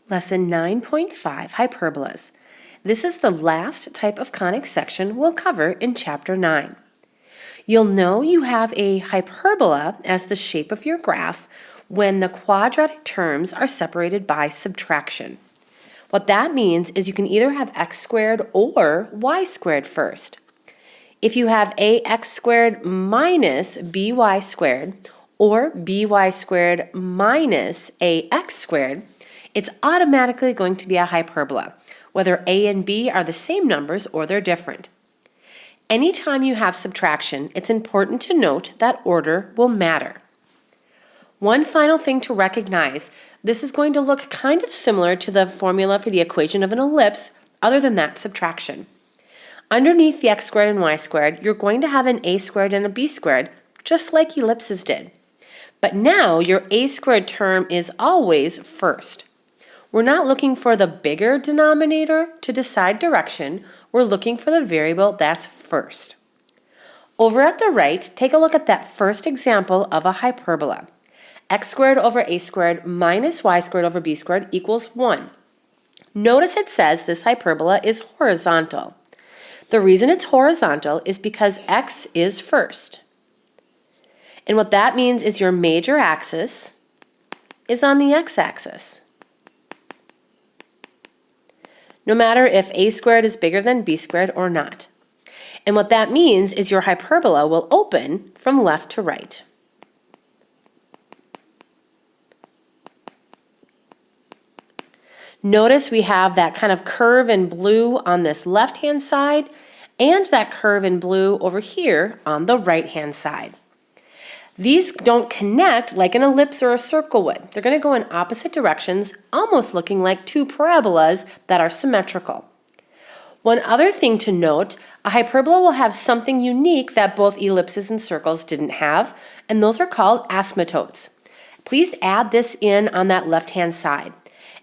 Lesson 9.5, Hyperbolas. This is the last type of conic section we'll cover in Chapter 9. You'll know you have a hyperbola as the shape of your graph when the quadratic terms are separated by subtraction. What that means is you can either have x squared or y squared first. If you have ax squared minus by squared or by squared minus ax squared, it's automatically going to be a hyperbola, whether a and b are the same numbers or they're different. Anytime you have subtraction, it's important to note that order will matter. One final thing to recognize, this is going to look kind of similar to the formula for the equation of an ellipse, other than that subtraction. Underneath the x squared and y squared, you're going to have an a squared and a b squared, just like ellipses did. But now your a squared term is always first. We're not looking for the bigger denominator to decide direction, we're looking for the variable that's first. Over at the right, take a look at that first example of a hyperbola. X squared over a squared minus y squared over b squared equals 1. Notice it says this hyperbola is horizontal. The reason it's horizontal is because x is first. And what that means is your major axis is on the x-axis. No matter if a squared is bigger than b squared or not. And what that means is your hyperbola will open from left to right. Notice we have that kind of curve in blue on this left-hand side and that curve in blue over here on the right-hand side. These don't connect like an ellipse or a circle would. They're going to go in opposite directions, almost looking like two parabolas that are symmetrical. One other thing to note, a hyperbola will have something unique that both ellipses and circles didn't have, and those are called asymptotes. Please add this in on that left-hand side.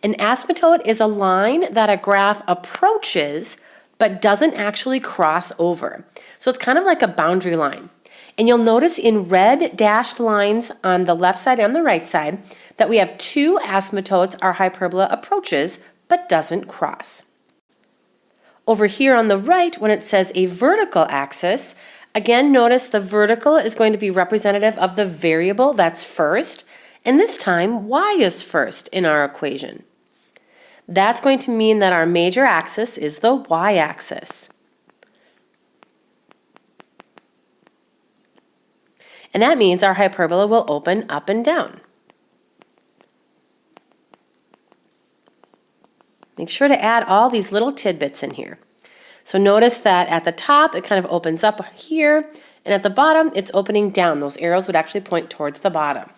An asymptote is a line that a graph approaches but doesn't actually cross over. So it's kind of like a boundary line. And you'll notice in red dashed lines on the left side and the right side that we have two asymptotes our hyperbola approaches but doesn't cross. Over here on the right, when it says a vertical axis, again notice the vertical is going to be representative of the variable that's first, and this time y is first in our equation. That's going to mean that our major axis is the y-axis. And that means our hyperbola will open up and down. Make sure to add all these little tidbits in here. So notice that at the top it kind of opens up here, and at the bottom it's opening down. Those arrows would actually point towards the bottom.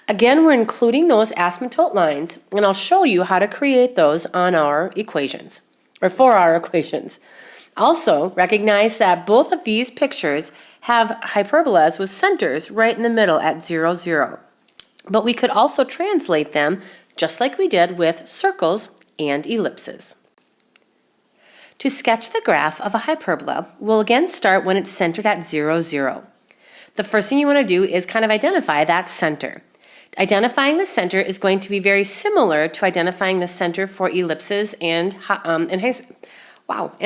Again, we're including those asymptote lines, and I'll show you how to create those on our equations, or for our equations. Also, recognize that both of these pictures have hyperbolas with centers right in the middle at 0, 0. But we could also translate them just like we did with circles and ellipses. To sketch the graph of a hyperbola, we'll again start when it's centered at 0, 0. The first thing you want to do is kind of identify that center. Identifying the center is going to be very similar to identifying the center for ellipses and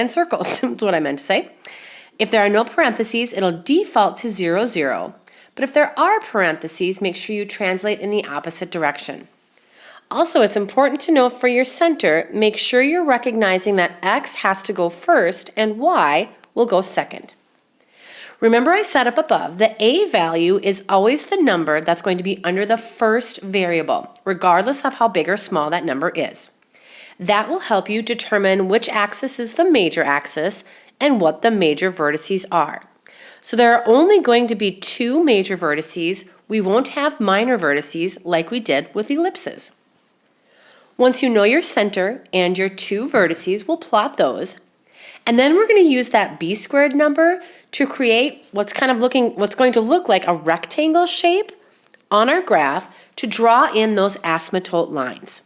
circles, is what I meant to say. If there are no parentheses, it'll default to 0, 0. But if there are parentheses, make sure you translate in the opposite direction. Also, it's important to note for your center, make sure you're recognizing that x has to go first and y will go second. Remember I said up above, the a value is always the number that's going to be under the first variable, regardless of how big or small that number is. That will help you determine which axis is the major axis and what the major vertices are. So there are only going to be two major vertices. We won't have minor vertices like we did with ellipses. Once you know your center and your two vertices, we'll plot those. And then we're going to use that b squared number to create what's going to look like a rectangle shape on our graph to draw in those asymptote lines.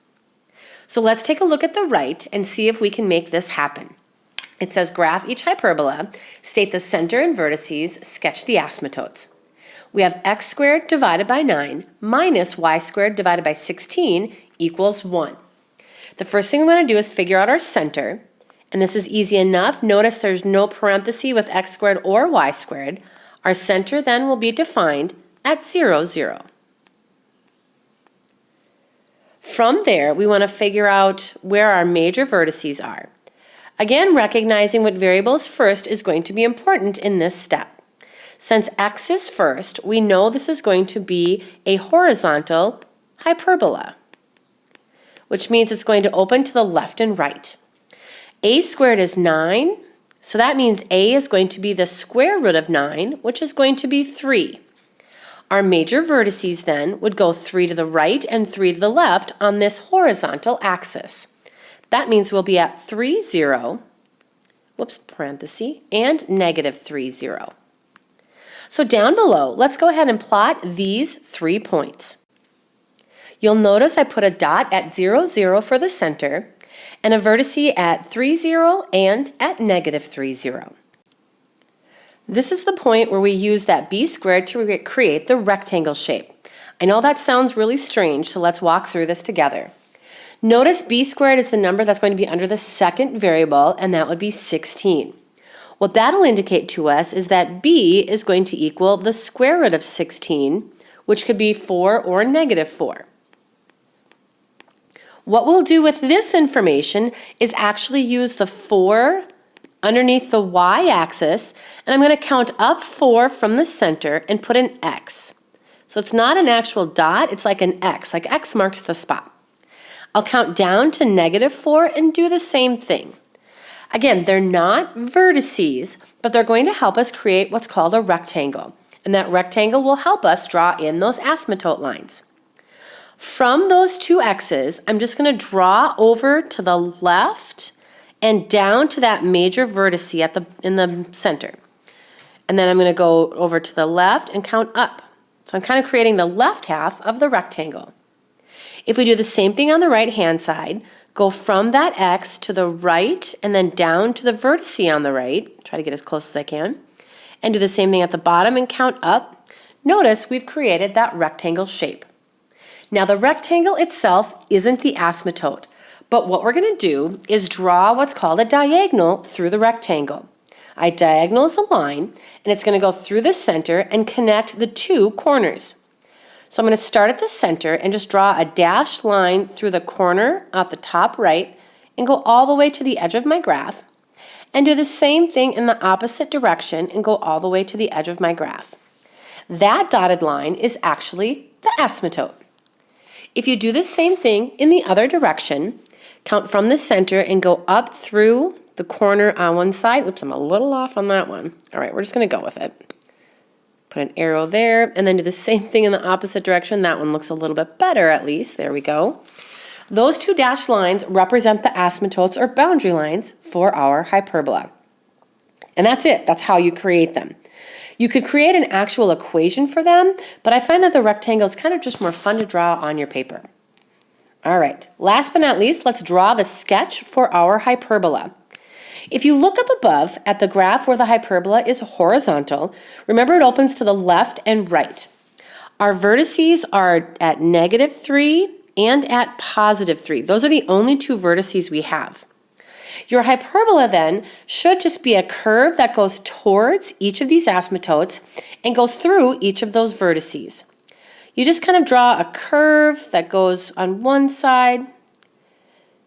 So let's take a look at the right and see if we can make this happen. It says graph each hyperbola, state the center and vertices, sketch the asymptotes. We have x squared divided by 9 minus y squared divided by 16 equals 1. The first thing we want to do is figure out our center. And this is easy enough. Notice there's no parenthesis with x squared or y squared. Our center then will be defined at 0, 0. From there, we want to figure out where our major vertices are. Again, recognizing what variable is first is going to be important in this step. Since x is first, we know this is going to be a horizontal hyperbola, which means it's going to open to the left and right. A squared is 9, so that means a is going to be the square root of 9, which is going to be 3. Our major vertices then would go 3 to the right and 3 to the left on this horizontal axis. That means we'll be at 3, 0, parenthesis, and negative 3, 0. So down below, let's go ahead and plot these 3 points. You'll notice I put a dot at 0, 0 for the center, and a vertice at 3, 0 and at negative 3, 0. This is the point where we use that b squared to create the rectangle shape. I know that sounds really strange, so let's walk through this together. Notice b squared is the number that's going to be under the second variable, and that would be 16. What that'll indicate to us is that b is going to equal the square root of 16, which could be 4 or negative 4. What we'll do with this information is actually use the 4 underneath the y-axis, and I'm going to count up 4 from the center and put an X. So it's not an actual dot, it's like an X, like X marks the spot. I'll count down to negative 4 and do the same thing. Again, they're not vertices, but they're going to help us create what's called a rectangle. And that rectangle will help us draw in those asymptote lines. From those 2 X's, I'm just going to draw over to the left and down to that major vertice in the center. And then I'm going to go over to the left and count up. So I'm kind of creating the left half of the rectangle. If we do the same thing on the right-hand side, go from that X to the right and then down to the vertice on the right, try to get as close as I can, and do the same thing at the bottom and count up. Notice we've created that rectangle shape. Now the rectangle itself isn't the asymptote, but what we're going to do is draw what's called a diagonal through the rectangle. A diagonal is a line, and it's going to go through the center and connect the 2 corners. So I'm going to start at the center and just draw a dashed line through the corner at the top right and go all the way to the edge of my graph, and do the same thing in the opposite direction and go all the way to the edge of my graph. That dotted line is actually the asymptote. If you do the same thing in the other direction, count from the center and go up through the corner on one side. Oops, I'm a little off on that one. All right, we're just going to go with it. Put an arrow there, and then do the same thing in the opposite direction. That one looks a little bit better, at least. There we go. Those 2 dashed lines represent the asymptotes or boundary lines for our hyperbola. And that's it. That's how you create them. You could create an actual equation for them, but I find that the rectangle is kind of just more fun to draw on your paper. All right, last but not least, let's draw the sketch for our hyperbola. If you look up above at the graph where the hyperbola is horizontal, remember it opens to the left and right. Our vertices are at negative 3 and at positive 3. Those are the only 2 vertices we have. Your hyperbola then should just be a curve that goes towards each of these asymptotes and goes through each of those vertices. You just kind of draw a curve that goes on one side.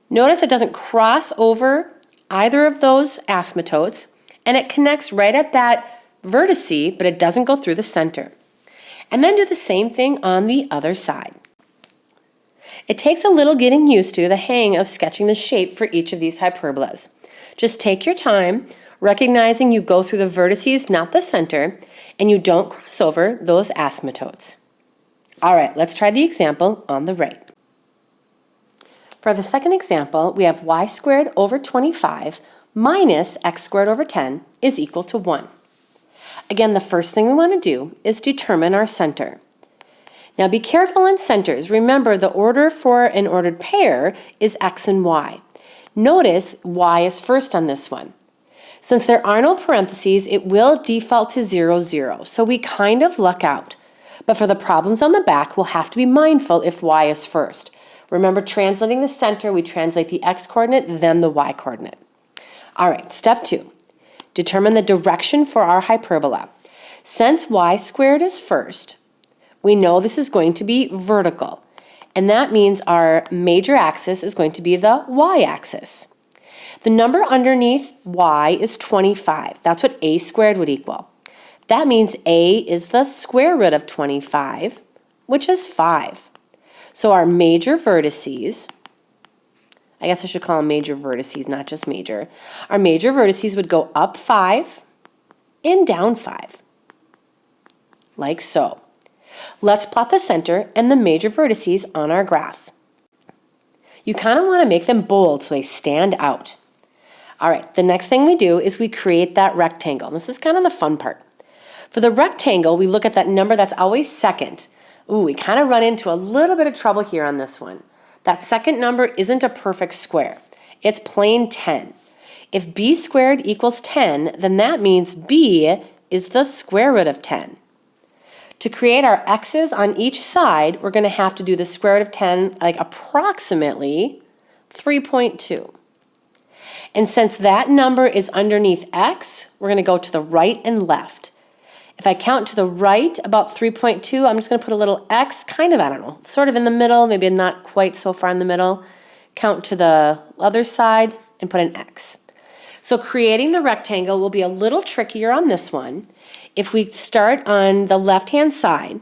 Notice it doesn't cross over either of those asymptotes, and it connects right at that vertice, but it doesn't go through the center. And then do the same thing on the other side. It takes a little getting used to the hang of sketching the shape for each of these hyperbolas. Just take your time, recognizing you go through the vertices, not the center, and you don't cross over those asymptotes. All right, let's try the example on the right. For the second example, we have y squared over 25 minus x squared over 10 is equal to 1. Again, the first thing we want to do is determine our center. Now be careful in centers. Remember, the order for an ordered pair is x and y. Notice y is first on this one. Since there are no parentheses, it will default to 0, 0, so we kind of luck out. But for the problems on the back, we'll have to be mindful if y is first. Remember, translating the center, we translate the x-coordinate, then the y-coordinate. All right, step 2. Determine the direction for our hyperbola. Since y squared is first, we know this is going to be vertical, and that means our major axis is going to be the y-axis. The number underneath y is 25. That's what a squared would equal. That means a is the square root of 25, which is 5. So our major vertices, I guess I should call them major vertices, not just major. Our major vertices would go up 5 and down 5, like so. Let's plot the center and the major vertices on our graph. You kind of want to make them bold so they stand out. All right, the next thing we do is we create that rectangle. This is kind of the fun part. For the rectangle, we look at that number that's always second. Ooh, we kind of run into a little bit of trouble here on this one. That second number isn't a perfect square. It's plain 10. If b squared equals 10, then that means b is the square root of 10. To create our x's on each side, we're going to have to do the square root of 10, like approximately 3.2. And since that number is underneath x, we're going to go to the right and left. If I count to the right about 3.2, I'm just going to put a little x, kind of, I don't know, sort of in the middle, maybe not quite so far in the middle. Count to the other side and put an x. So creating the rectangle will be a little trickier on this one. If we start on the left-hand side,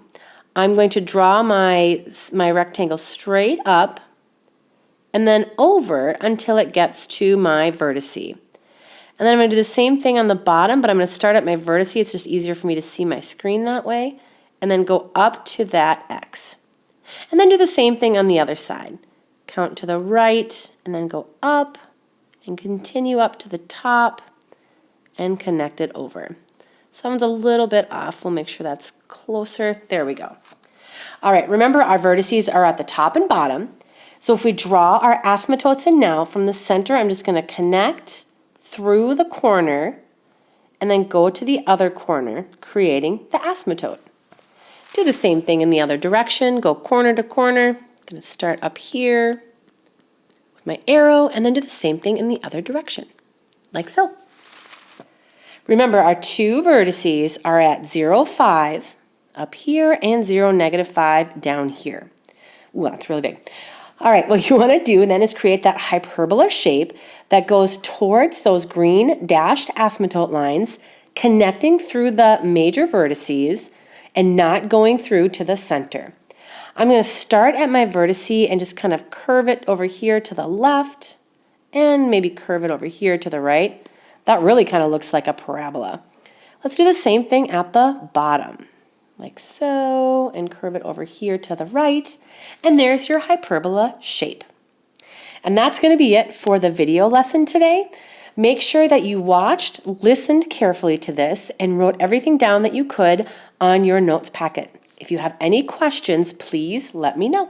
I'm going to draw my rectangle straight up and then over until it gets to my vertice. And then I'm going to do the same thing on the bottom, but I'm going to start at my vertice. It's just easier for me to see my screen that way. And then go up to that x. And then do the same thing on the other side. Count to the right, and then go up, and continue up to the top, and connect it over. Someone's a little bit off. We'll make sure that's closer. There we go. All right, remember our vertices are at the top and bottom. So if we draw our asymptotes in now, from the center, I'm just going to connect through the corner and then go to the other corner, creating the asymptote. Do the same thing in the other direction. Go corner to corner. I'm going to start up here with my arrow and then do the same thing in the other direction, like so. Remember, our two vertices are at 0, 5 up here and 0, -5 down here. Ooh, that's really big. All right, what you want to do then is create that hyperbola shape that goes towards those green dashed asymptote lines, connecting through the major vertices and not going through to the center. I'm going to start at my vertice and just kind of curve it over here to the left and maybe curve it over here to the right. That really kind of looks like a parabola. Let's do the same thing at the bottom, like so, and curve it over here to the right. And there's your hyperbola shape. And that's going to be it for the video lesson today. Make sure that you watched, listened carefully to this, and wrote everything down that you could on your notes packet. If you have any questions, please let me know.